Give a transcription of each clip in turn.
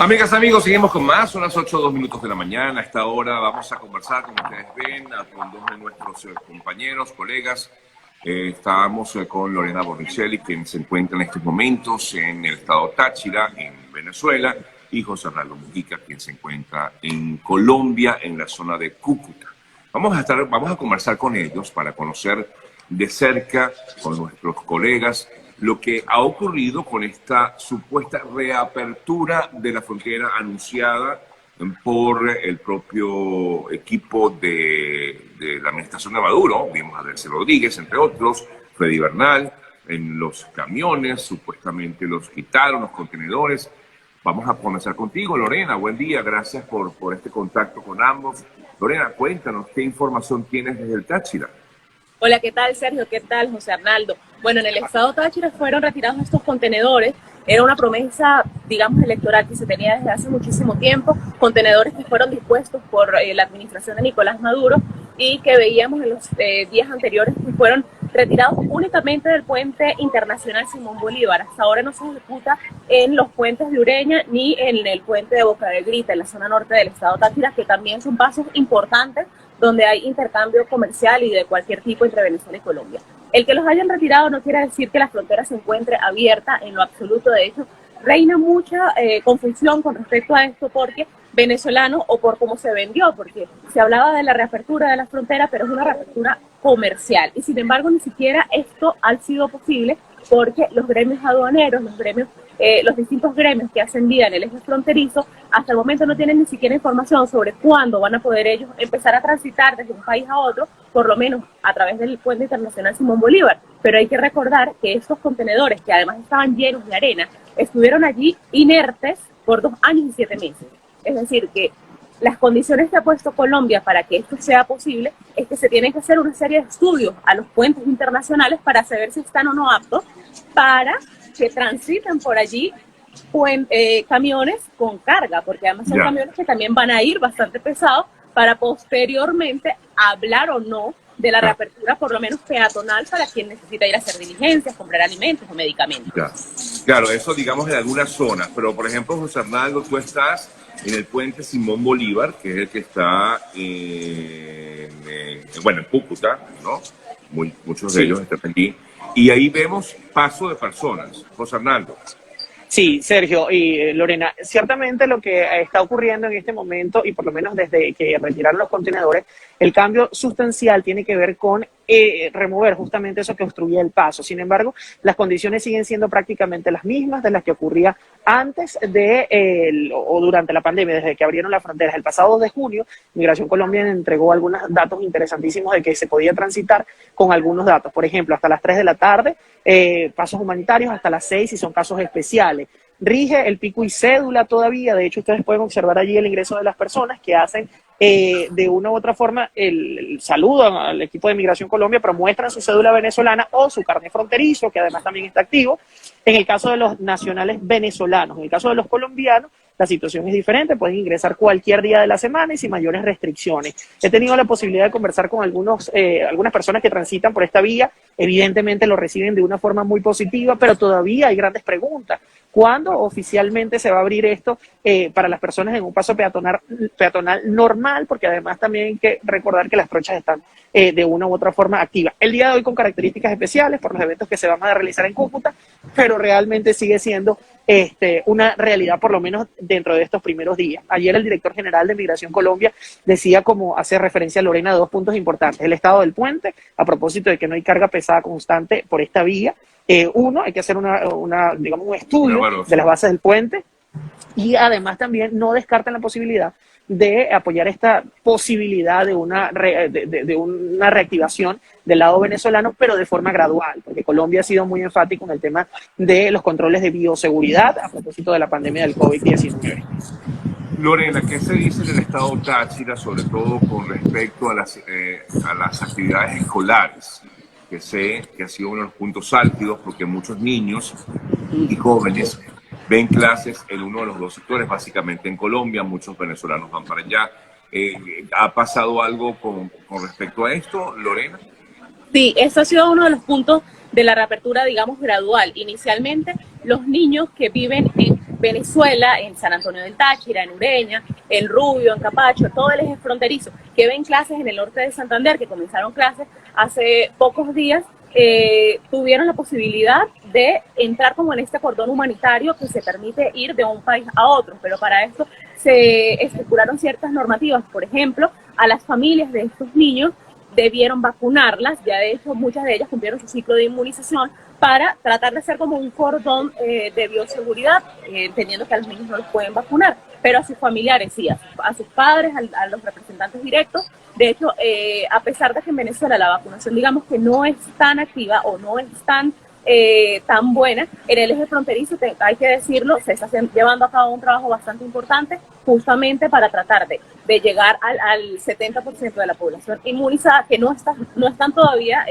Amigas, amigos, seguimos con más. Son las 8:02 de la mañana. A esta hora vamos a conversar, como ustedes ven, con dos de nuestros compañeros, colegas. Estábamos con Lorena Bornicelli, quien se encuentra en estos momentos en el estado Táchira, en Venezuela, y José Arnaldo Mujica, quien se encuentra en Colombia, en la zona de Cúcuta. Vamos a conversar con ellos para conocer de cerca, con nuestros colegas, lo que ha ocurrido con esta supuesta reapertura de la frontera anunciada por el propio equipo de la administración de Maduro. Vimos a Delcy Rodríguez, entre otros, Freddy Bernal, en los camiones, supuestamente los quitaron, los contenedores. Vamos a comenzar contigo, Lorena. Buen día, gracias por este contacto con ambos. Lorena, cuéntanos, ¿qué información tienes desde el Táchira? Hola, ¿qué tal, Sergio? ¿Qué tal, José Arnaldo? Bueno, en el estado Táchira fueron retirados estos contenedores. Era una promesa, digamos, electoral que se tenía desde hace muchísimo tiempo. Contenedores que fueron dispuestos por la administración de Nicolás Maduro y que veíamos en los días anteriores que fueron retirados únicamente del puente internacional Simón Bolívar. Hasta ahora no se ejecuta en los puentes de Ureña ni en el puente de Boca de Grita, en la zona norte del estado Táchira, que también son pasos importantes donde hay intercambio comercial y de cualquier tipo entre Venezuela y Colombia. El que los hayan retirado no quiere decir que la frontera se encuentre abierta en lo absoluto. De hecho, reina mucha confusión con respecto a esto porque venezolano o por cómo se vendió, porque se hablaba de la reapertura de la frontera, pero es una reapertura comercial. Y sin embargo, ni siquiera esto ha sido posible porque los gremios aduaneros, los distintos gremios que hacen vida en el eje fronterizo, hasta el momento no tienen ni siquiera información sobre cuándo van a poder ellos empezar a transitar desde un país a otro, por lo menos a través del puente internacional Simón Bolívar. Pero hay que recordar que estos contenedores, que además estaban llenos de arena, estuvieron allí inertes por 2 años y 7 meses. Es decir, que las condiciones que ha puesto Colombia para que esto sea posible es que se tienen que hacer una serie de estudios a los puentes internacionales para saber si están o no aptos para que transiten por allí camiones con carga, porque además son camiones que también van a ir bastante pesados para posteriormente hablar o no de la reapertura, por lo menos peatonal, para quien necesita ir a hacer diligencias, comprar alimentos o medicamentos. Claro, eso digamos en algunas zonas, pero por ejemplo, José Arnaldo, tú estás en el puente Simón Bolívar, que es el que está en Cúcuta, ¿no? Muchos de ellos están allí. Y ahí vemos paso de personas. José Arnaldo. Sí, Sergio y Lorena, ciertamente lo que está ocurriendo en este momento, y por lo menos desde que retiraron los contenedores, el cambio sustancial tiene que ver con remover justamente eso que obstruía el paso. Sin embargo, las condiciones siguen siendo prácticamente las mismas de las que ocurría antes o durante la pandemia, desde que abrieron las fronteras. El pasado 2 de junio, Migración Colombia entregó algunos datos interesantísimos de que se podía transitar con algunos datos. Por ejemplo, hasta las 3 de la tarde, pasos humanitarios, hasta las 6 si son casos especiales. Rige el pico y cédula todavía. De hecho, ustedes pueden observar allí el ingreso de las personas que hacen de una u otra forma el saludo al equipo de Migración Colombia, pero muestran su cédula venezolana o su carnet fronterizo, que además también está activo. En el caso de los nacionales venezolanos, en el caso de los colombianos, la situación es diferente, pueden ingresar cualquier día de la semana y sin mayores restricciones. He tenido la posibilidad de conversar con algunas personas que transitan por esta vía, evidentemente lo reciben de una forma muy positiva, pero todavía hay grandes preguntas. ¿Cuándo oficialmente se va a abrir esto para las personas en un paso peatonal normal? Porque además también hay que recordar que las trochas están de una u otra forma activas. El día de hoy con características especiales por los eventos que se van a realizar en Cúcuta, pero realmente sigue siendo una realidad por lo menos dentro de estos primeros días. Ayer el director general de Migración Colombia decía, como hace referencia a Lorena, 2 puntos importantes. El estado del puente, a propósito de que no hay carga pesada constante por esta vía. Uno, hay que hacer un estudio de las bases del puente, y además también no descartan la posibilidad de apoyar esta posibilidad de una reactivación del lado venezolano, pero de forma gradual, porque Colombia ha sido muy enfático en el tema de los controles de bioseguridad a propósito de la pandemia del COVID-19. Lorena, ¿qué se dice del estado Táchira, sobre todo con respecto a las actividades escolares? Que sé que ha sido uno de los puntos álgidos porque muchos niños y jóvenes ven clases en uno de los 2 sectores, básicamente en Colombia, muchos venezolanos van para allá. ¿Ha pasado algo con respecto a esto, Lorena? Sí, ese ha sido uno de los puntos de la reapertura, digamos, gradual. Inicialmente, los niños que viven en Venezuela, en San Antonio del Táchira, en Ureña, en Rubio, en Capacho, todo el eje fronterizo, que ven clases en el norte de Santander, que comenzaron clases hace pocos días, tuvieron la posibilidad de entrar como en este cordón humanitario que se permite ir de un país a otro, pero para esto se estipularon ciertas normativas. Por ejemplo, a las familias de estos niños debieron vacunarlas, ya de hecho muchas de ellas cumplieron su ciclo de inmunización, para tratar de hacer como un cordón de bioseguridad, entendiendo que a los niños no los pueden vacunar, pero a sus familiares sí, a sus padres, a los representantes directos. De hecho, a pesar de que en Venezuela la vacunación, digamos que no es tan activa o no es tan buena, en el eje fronterizo, hay que decirlo, se está llevando a cabo un trabajo bastante importante justamente para tratar de llegar al 70% de la población inmunizada, que no están todavía,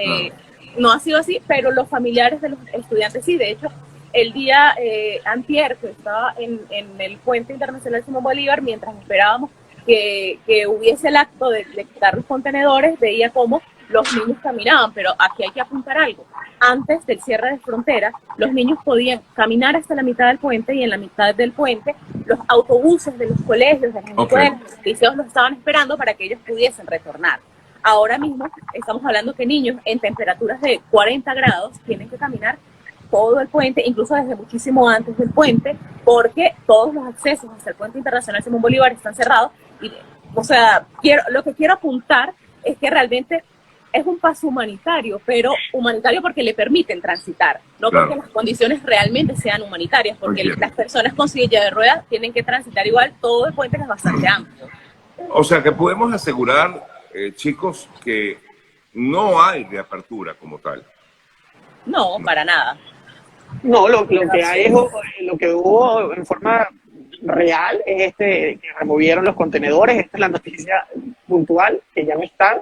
no ha sido así, pero los familiares de los estudiantes sí. De hecho, el día antier, que estaba en el puente internacional Simón Bolívar, mientras esperábamos que hubiese el acto de quitar los contenedores, veía cómo los niños caminaban, pero aquí hay que apuntar algo. Antes del cierre de frontera, los niños podían caminar hasta la mitad del puente, y en la mitad del puente los autobuses de los colegios, de las escuelas, los liceos los estaban esperando para que ellos pudiesen retornar. Ahora mismo estamos hablando que niños en temperaturas de 40 grados tienen que caminar todo el puente, incluso desde muchísimo antes del puente, porque todos los accesos hasta el puente internacional Simón Bolívar están cerrados. Y, o sea, lo que quiero apuntar es que realmente es un paso humanitario, pero humanitario porque le permiten transitar, no porque las condiciones realmente sean humanitarias, porque las personas con silla de ruedas tienen que transitar igual todo el puente, que es bastante amplio. O sea que podemos asegurar, chicos, que no hay reapertura como tal. No, para nada. No, lo que hay es, lo que hubo en forma real es que removieron los contenedores. Esta es la noticia puntual, que ya no están,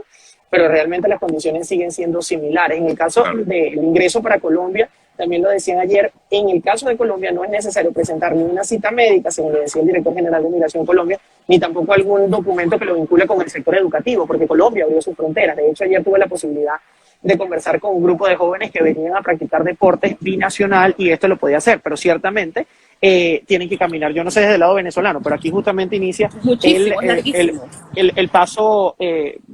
pero realmente las condiciones siguen siendo similares. En el caso del ingreso para Colombia, también lo decían ayer, en el caso de Colombia no es necesario presentar ni una cita médica, según le decía el director general de Migración Colombia, ni tampoco algún documento que lo vincule con el sector educativo, porque Colombia abrió sus fronteras. De hecho, ayer tuve la posibilidad de conversar con un grupo de jóvenes que venían a practicar deportes binacional, y esto lo podía hacer, pero ciertamente tienen que caminar. Yo no sé desde el lado venezolano, pero aquí justamente inicia el paso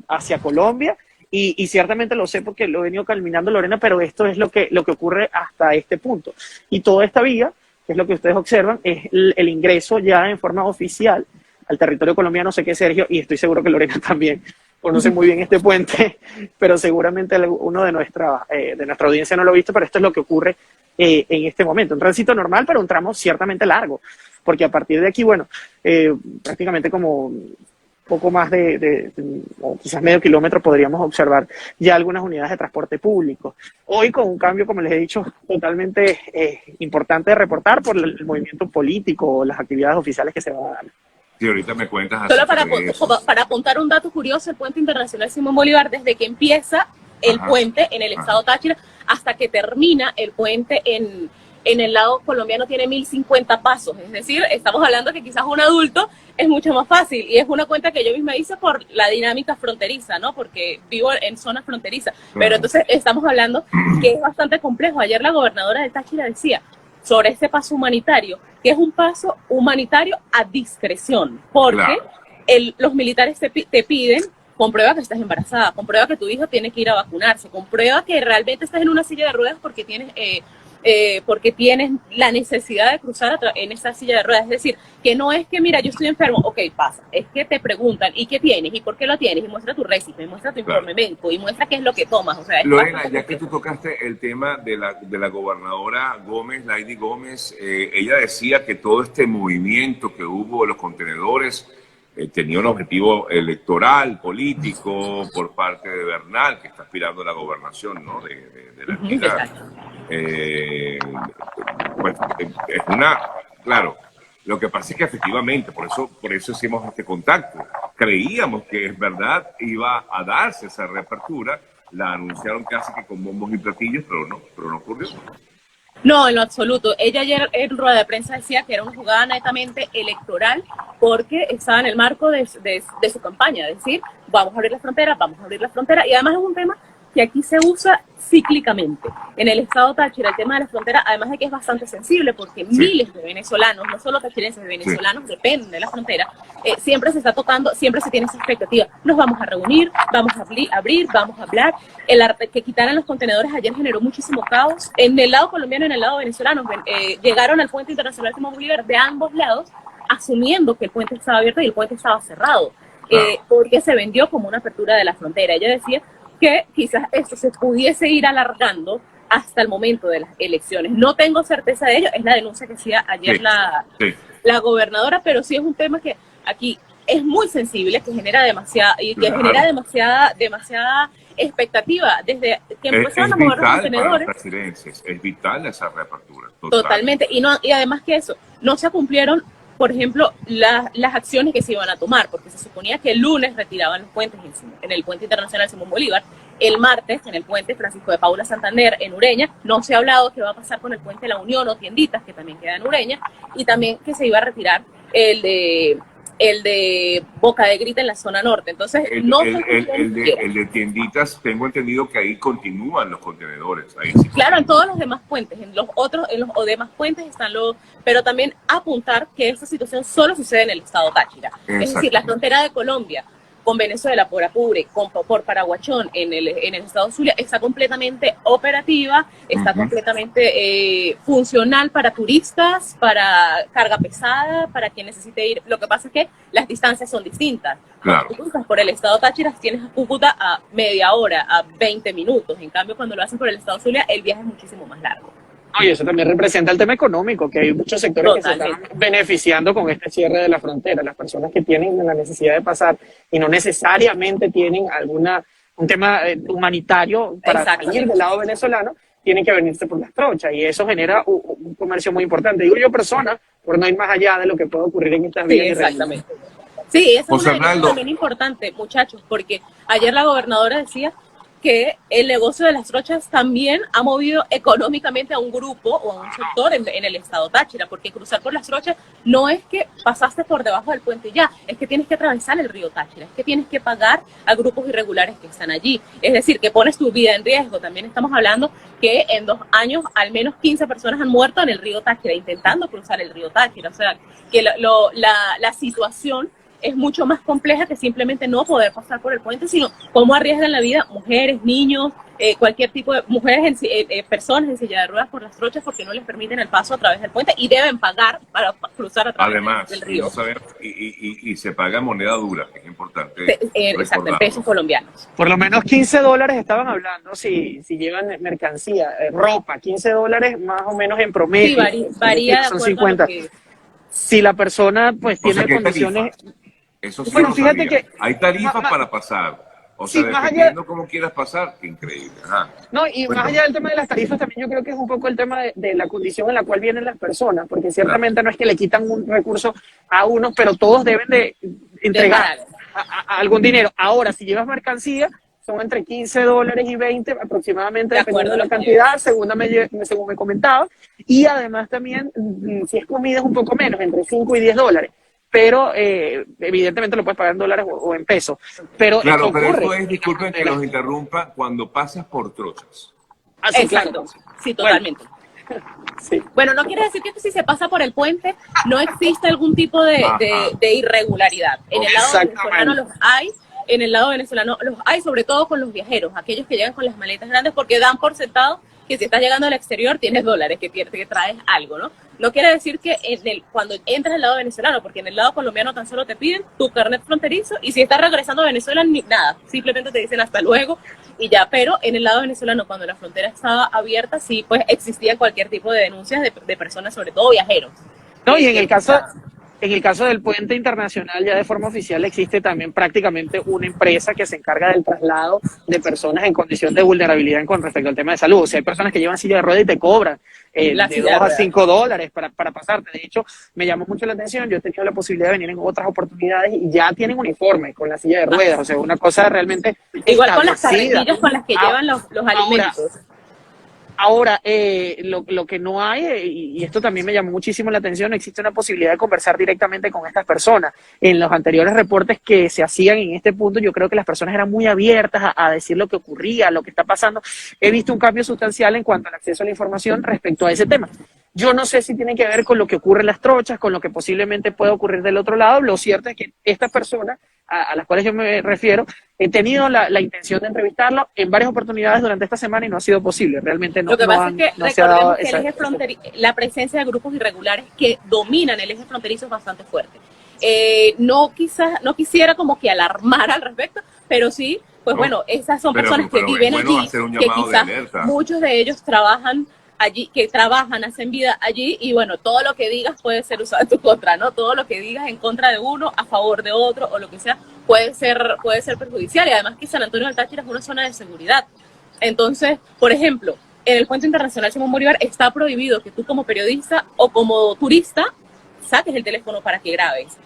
hacia Colombia, y ciertamente lo sé porque lo he venido caminando, Lorena, pero esto es lo que ocurre hasta este punto. Y toda esta vía, que es lo que ustedes observan, es el ingreso ya en forma oficial al territorio colombiano. Sé que Sergio, y estoy seguro que Lorena también, conoce muy bien este puente, pero seguramente uno de nuestra audiencia no lo ha visto, pero esto es lo que ocurre en este momento. Un tránsito normal, pero un tramo ciertamente largo, porque a partir de aquí, bueno, prácticamente como poco más o quizás medio kilómetro podríamos observar ya algunas unidades de transporte público. Hoy con un cambio, como les he dicho, totalmente importante de reportar por el movimiento político o las actividades oficiales que se van a dar. Sí, ahorita me cuentas. Solo para apuntar un dato curioso, el puente internacional Simón Bolívar, desde que empieza el puente en el estado Táchira hasta que termina el puente en el lado colombiano, tiene 1050 pasos. Es decir, estamos hablando que quizás un adulto es mucho más fácil, y es una cuenta que yo misma hice por la dinámica fronteriza, ¿no? Porque vivo en zona fronteriza. Pero entonces estamos hablando que es bastante complejo. Ayer la gobernadora del Táchira decía sobre este paso humanitario, que es un paso humanitario a discreción, porque los militares te piden: comprueba que estás embarazada, comprueba que tu hijo tiene que ir a vacunarse, comprueba que realmente estás en una silla de ruedas porque tienes la necesidad de cruzar en esa silla de ruedas. Es decir, que no es que, mira, yo estoy enfermo, ok, pasa. Es que te preguntan, ¿y qué tienes? ¿Y por qué lo tienes? Y muestra tu récipe, muestra tu informe médico, y muestra qué es lo que tomas. O sea, Lorena, ya que tú tocaste el tema de la gobernadora Gómez, Lady Gómez, ella decía que todo este movimiento que hubo de los contenedores tenía un objetivo electoral, político, por parte de Bernal, que está aspirando a la gobernación, ¿no?, de la entidad. Pues, es claro, lo que pasa es que efectivamente, por eso hicimos este contacto. Creíamos que es verdad, iba a darse esa reapertura, la anunciaron casi que con bombos y platillos, pero no ocurrió. No, en lo absoluto. Ella ayer en rueda de prensa decía que era una jugada netamente electoral, porque estaba en el marco de su campaña, es decir, vamos a abrir la frontera, y además es un tema que aquí se usa cíclicamente. En el estado Táchira, el tema de la frontera, además de que es bastante sensible, porque miles de venezolanos, no solo tachirenses, de venezolanos dependen de la frontera, siempre se está tocando, siempre se tiene esa expectativa. Nos vamos a reunir, vamos a abrir, vamos a hablar. Que quitaran los contenedores ayer generó muchísimo caos. En el lado colombiano y en el lado venezolano, llegaron al puente internacional Simón Bolívar de ambos lados, asumiendo que el puente estaba abierto y el puente estaba cerrado, porque se vendió como una apertura de la frontera. Ella decía que quizás esto se pudiese ir alargando hasta el momento de las elecciones. No tengo certeza de ello, es la denuncia que hacía ayer la gobernadora, pero sí es un tema que aquí es muy sensible, que genera demasiada expectativa desde que empezaron a mover los contenedores. Es vital esa reapertura. Totalmente, y además que eso, no se cumplieron, por ejemplo, las acciones que se iban a tomar, porque se suponía que el lunes retiraban los puentes en el puente internacional Simón Bolívar, el martes en el puente Francisco de Paula Santander en Ureña. No se ha hablado qué va a pasar con el puente La Unión o Tienditas, que también queda en Ureña, y también que se iba a retirar el de Boca de Grita en la zona norte. Entonces, el de Tienditas, tengo entendido que ahí continúan los contenedores. Ahí sí. Claro, en todos los demás puentes, en los demás puentes están pero también apuntar que esta situación solo sucede en el estado Táchira. Es decir, la frontera de Colombia con Venezuela por Apure, por Paraguachón en el estado Zulia, está completamente operativa, está completamente funcional para turistas, para carga pesada, para quien necesite ir. Lo que pasa es que las distancias son distintas. Claro. Cuando tú cruzas por el estado Táchira, tienes a Cúcuta a media hora, a 20 minutos. En cambio, cuando lo hacen por el estado Zulia, el viaje es muchísimo más largo. Y eso también representa el tema económico, que hay muchos sectores que se están beneficiando con este cierre de la frontera. Las personas que tienen la necesidad de pasar y no necesariamente tienen un tema humanitario para salir del lado venezolano, tienen que venirse por las trochas, y eso genera un comercio muy importante. Digo yo, personas, por no ir más allá de lo que puede ocurrir en estas vías. Exactamente. Sí, eso es una también importante, muchachos, porque ayer la gobernadora decía que el negocio de las trochas también ha movido económicamente a un grupo o a un sector en el estado Táchira, porque cruzar por las trochas no es que pasaste por debajo del puente ya, es que tienes que atravesar el río Táchira, es que tienes que pagar a grupos irregulares que están allí, es decir, que pones tu vida en riesgo. También estamos hablando que en 2 años al menos 15 personas han muerto en el río Táchira, intentando cruzar el río Táchira, o sea, que la situación es mucho más compleja que simplemente no poder pasar por el puente, sino cómo arriesgan la vida mujeres, niños, cualquier tipo de mujeres, personas en silla de ruedas por las trochas, porque no les permiten el paso a través del puente y deben pagar para cruzar a través del río. Y se paga moneda dura, es importante. Exacto, en pesos colombianos. Por lo menos $15 estaban hablando si llevan mercancía, ropa, $15 más o menos en promedio. Sí, varía son 50. Si la persona pues tiene condiciones... Eso sí, bueno, fíjate que hay tarifas para pasar. O sea, dependiendo cómo quieras pasar, qué increíble. No, y más allá del tema de las tarifas, también yo creo que es un poco el tema de la condición en la cual vienen las personas, porque ciertamente no es que le quitan un recurso a unos, pero todos deben de entregar algún dinero. Ahora, si llevas mercancía, son entre $15 y 20 aproximadamente, dependiendo de la cantidad, según me comentaba. Y además también, si es comida, es un poco menos, entre $5 y $10. Pero evidentemente lo puedes pagar en dólares o en pesos. Pero claro, pero eso es, disculpen que los interrumpa, cuando pasas por trochas. Sí, exacto, claro. Sí, totalmente. Bueno. Sí. Bueno, no quiere decir que si se pasa por el puente no existe algún tipo de irregularidad. En el lado venezolano los hay, en el lado venezolano los hay, sobre todo con los viajeros, aquellos que llegan con las maletas grandes, porque dan por sentado que si estás llegando al exterior tienes dólares, que traes algo, ¿no? No quiere decir que cuando entras al lado venezolano, porque en el lado colombiano tan solo te piden tu carnet fronterizo, y si estás regresando a Venezuela, nada, simplemente te dicen hasta luego y ya. Pero en el lado venezolano, cuando la frontera estaba abierta, sí, pues existía cualquier tipo de denuncias de personas, sobre todo viajeros. No, y en el caso del puente internacional, ya de forma oficial, existe también prácticamente una empresa que se encarga del traslado de personas en condición de vulnerabilidad con respecto al tema de salud. O sea, hay personas que llevan silla de ruedas y te cobran de $2 a $5 para pasarte. De hecho, me llamó mucho la atención. Yo he tenido la posibilidad de venir en otras oportunidades y ya tienen uniforme con la silla de ruedas. O sea, una cosa realmente igual con las carretillas con las que llevan los alimentos. Ahora, lo que no hay, y esto también me llamó muchísimo la atención, no existe una posibilidad de conversar directamente con estas personas. En los anteriores reportes que se hacían en este punto, yo creo que las personas eran muy abiertas a decir lo que ocurría, lo que está pasando. He visto un cambio sustancial en cuanto al acceso a la información respecto a ese tema. Yo no sé si tiene que ver con lo que ocurre en las trochas, con lo que posiblemente pueda ocurrir del otro lado. Lo cierto es que estas personas a las cuales yo me refiero, he tenido la intención de entrevistarlo en varias oportunidades durante esta semana y no ha sido posible. Realmente no, Lo que pasa es que no se ha dado la presencia de grupos irregulares que dominan el eje fronterizo es bastante fuerte. No quisiera como que alarmar al respecto, pero sí, pues bueno, esas son personas que viven allí, que quizás muchos de ellos trabajan allí, hacen vida allí, y bueno, todo lo que digas puede ser usado en tu contra, ¿no? Todo lo que digas en contra de uno, a favor de otro, o lo que sea, puede ser perjudicial. Y además que San Antonio del Táchira es una zona de seguridad. Entonces, por ejemplo, en el Puente Internacional Simón Bolívar está prohibido que tú como periodista o como turista saques el teléfono para que grabes.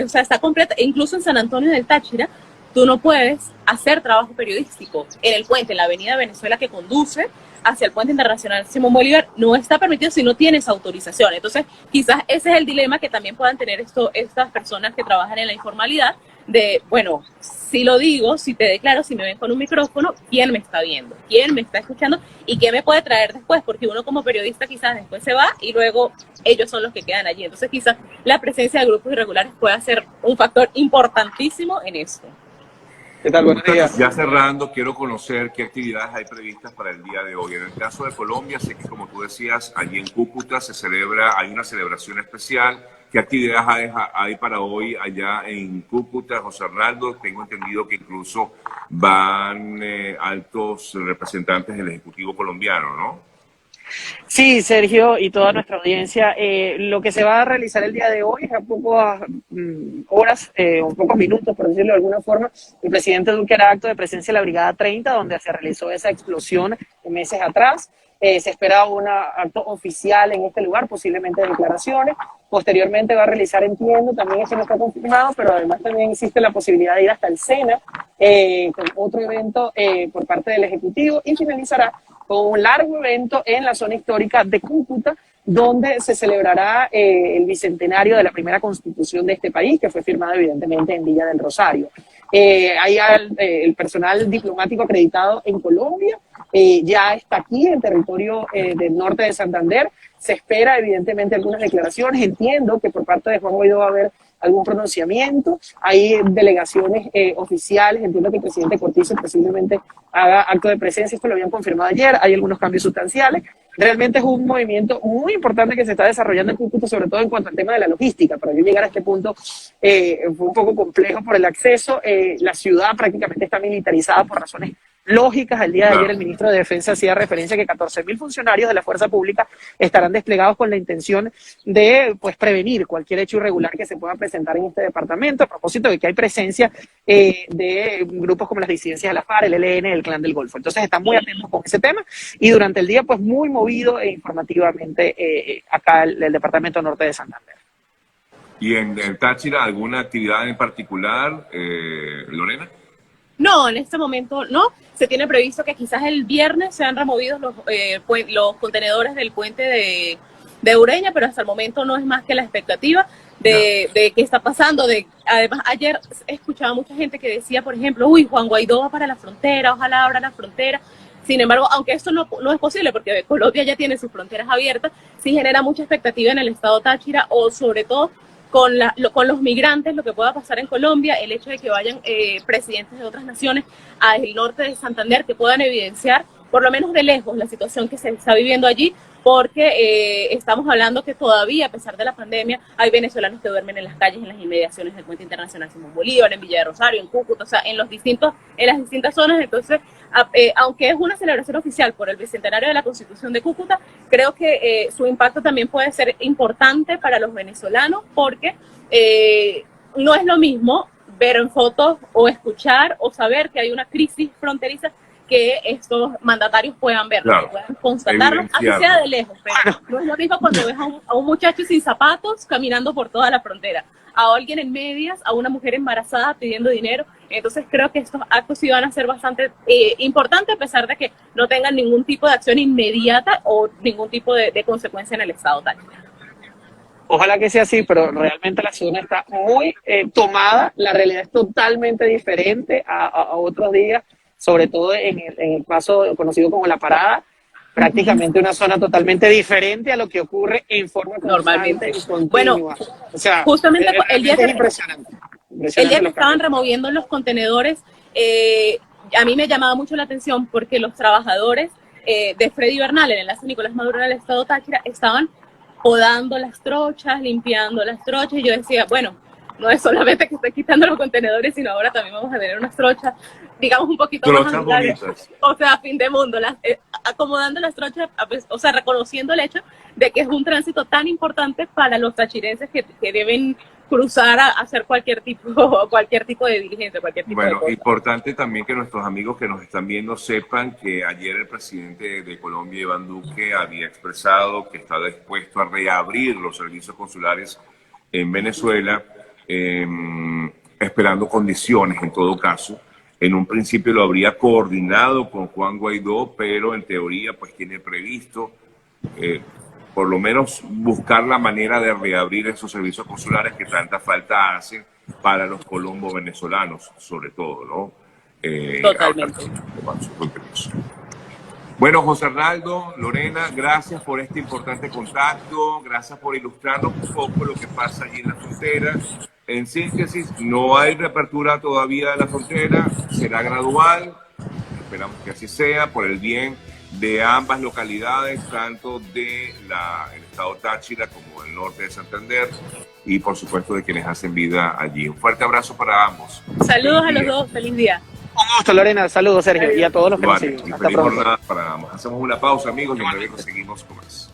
O sea, está completa. Incluso en San Antonio del Táchira, tú no puedes hacer trabajo periodístico en el puente, en la avenida Venezuela que conduce hacia el Puente Internacional Simón Bolívar, no está permitido si no tienes autorización. Entonces, quizás ese es el dilema que también puedan tener estas personas que trabajan en la informalidad, de, bueno, si lo digo, si te declaro, si me ven con un micrófono, ¿quién me está viendo? ¿Quién me está escuchando? ¿Y qué me puede traer después? Porque uno como periodista quizás después se va y luego ellos son los que quedan allí. Entonces, quizás la presencia de grupos irregulares pueda ser un factor importantísimo en esto. ¿Qué tal? Buenos días. Ya cerrando, quiero conocer qué actividades hay previstas para el día de hoy. En el caso de Colombia, sé que como tú decías, allí en Cúcuta hay una celebración especial. ¿Qué actividades hay para hoy allá en Cúcuta, José Arnaldo? Tengo entendido que incluso van altos representantes del Ejecutivo colombiano, ¿no? Sí, Sergio y toda nuestra audiencia, lo que se va a realizar el día de hoy es a pocas horas, o pocos minutos, por decirlo de alguna forma. El presidente Duque hará acto de presencia en la Brigada 30, donde se realizó esa explosión meses atrás. Se espera un acto oficial en este lugar, posiblemente declaraciones. Posteriormente va a realizar, entiendo, también eso no está confirmado, pero además también existe la posibilidad de ir hasta el SENA con otro evento por parte del Ejecutivo, y finalizará con un largo evento en la zona histórica de Cúcuta, donde se celebrará el bicentenario de la primera constitución de este país, que fue firmada evidentemente en Villa del Rosario. Hay el personal diplomático acreditado en Colombia, ya está aquí en territorio del norte de Santander. Se espera evidentemente algunas declaraciones. Entiendo que por parte de Juan Guaidó va a haber algún pronunciamiento. Hay delegaciones oficiales. Entiendo que el presidente Cortizo posiblemente haga acto de presencia. Esto lo habían confirmado ayer. Hay algunos cambios sustanciales. Realmente es un movimiento muy importante que se está desarrollando en Cúcuta, sobre todo en cuanto al tema de la logística. Para yo llegar a este punto fue un poco complejo por el acceso. La ciudad prácticamente está militarizada por razones lógicas. El día de ayer el ministro de Defensa hacía referencia a que 14.000 funcionarios de la fuerza pública estarán desplegados con la intención de prevenir cualquier hecho irregular que se pueda presentar en este departamento, a propósito de que hay presencia de grupos como las disidencias de la FARC, el ELN, el Clan del Golfo. Entonces están muy atentos con ese tema, y durante el día muy movido informativamente acá el departamento norte de Santander. ¿Y en el Táchira alguna actividad en particular, Lorena? No, en este momento no. Se tiene previsto que quizás el viernes sean removidos los contenedores del puente de Ureña, pero hasta el momento no es más que la expectativa de qué está pasando. Además, ayer escuchaba mucha gente que decía, por ejemplo, Juan Guaidó va para la frontera, ojalá abra la frontera. Sin embargo, aunque esto no es posible, porque Colombia ya tiene sus fronteras abiertas, sí genera mucha expectativa en el estado Táchira, o sobre todo con los migrantes, lo que pueda pasar en Colombia, el hecho de que vayan presidentes de otras naciones al norte de Santander, que puedan evidenciar, por lo menos de lejos, la situación que se está viviendo allí, porque estamos hablando que todavía, a pesar de la pandemia, hay venezolanos que duermen en las calles, en las inmediaciones del Puente Internacional Simón Bolívar, en Villa de Rosario, en Cúcuta, o sea, en las distintas zonas. Entonces, aunque es una celebración oficial por el bicentenario de la Constitución de Cúcuta, creo que su impacto también puede ser importante para los venezolanos, porque no es lo mismo ver en fotos o escuchar o saber que hay una crisis fronteriza, que estos mandatarios puedan verlo, que puedan constatarlo, así sea de lejos. Pero no es lo mismo cuando ves a un muchacho sin zapatos caminando por toda la frontera, a alguien en medias, a una mujer embarazada pidiendo dinero. Entonces creo que estos actos sí van a ser bastante importantes, a pesar de que no tengan ningún tipo de acción inmediata o ningún tipo de consecuencia en el estado Táchira. Ojalá que sea así, pero realmente la ciudad está muy tomada, la realidad es totalmente diferente a otros días, sobre todo en el paso conocido como La Parada, prácticamente una zona totalmente diferente a lo que ocurre en forma Normalmente. constante y continua. Bueno, o sea, justamente el día que, es impresionante. el día que estaban removiendo los contenedores, a mí me llamaba mucho la atención porque los trabajadores de Freddy Bernal, el enlace Nicolás Maduro en el estado Táchira, estaban podando las trochas, limpiando las trochas, y yo decía, bueno, no es solamente que esté quitando los contenedores, sino ahora también vamos a tener unas trochas, digamos, un poquito Trochas más amigables. bonitas. O sea, fin de mundo, acomodando las trochas, o sea, reconociendo el hecho de que es un tránsito tan importante para los tachirenses que deben cruzar a hacer cualquier tipo de diligencia, cualquier tipo de Bueno, cosa. importante también que nuestros amigos que nos están viendo sepan que ayer el presidente de Colombia, Iván Duque, había expresado que está dispuesto a reabrir los servicios consulares en Venezuela, esperando condiciones en todo caso. En un principio lo habría coordinado con Juan Guaidó, pero en teoría pues tiene previsto por lo menos buscar la manera de reabrir esos servicios consulares que tanta falta hacen para los colombos venezolanos, sobre todo, ¿no? Totalmente. Bueno, José Arnaldo, Lorena, gracias por este importante contacto, gracias por ilustrarnos un poco lo que pasa allí en la frontera. En síntesis, no hay reapertura todavía de la frontera, será gradual, esperamos que así sea, por el bien de ambas localidades, tanto del estado Táchira como del norte de Santander, y por supuesto de quienes hacen vida allí. Un fuerte abrazo para ambos. Saludos a los dos, feliz día. Un gusto, Lorena, saludos, Sergio, y a todos los que nos Vale, siguen. y Hasta feliz pronto. jornada para ambos. Hacemos una pausa, amigos, y en breve seguimos con más.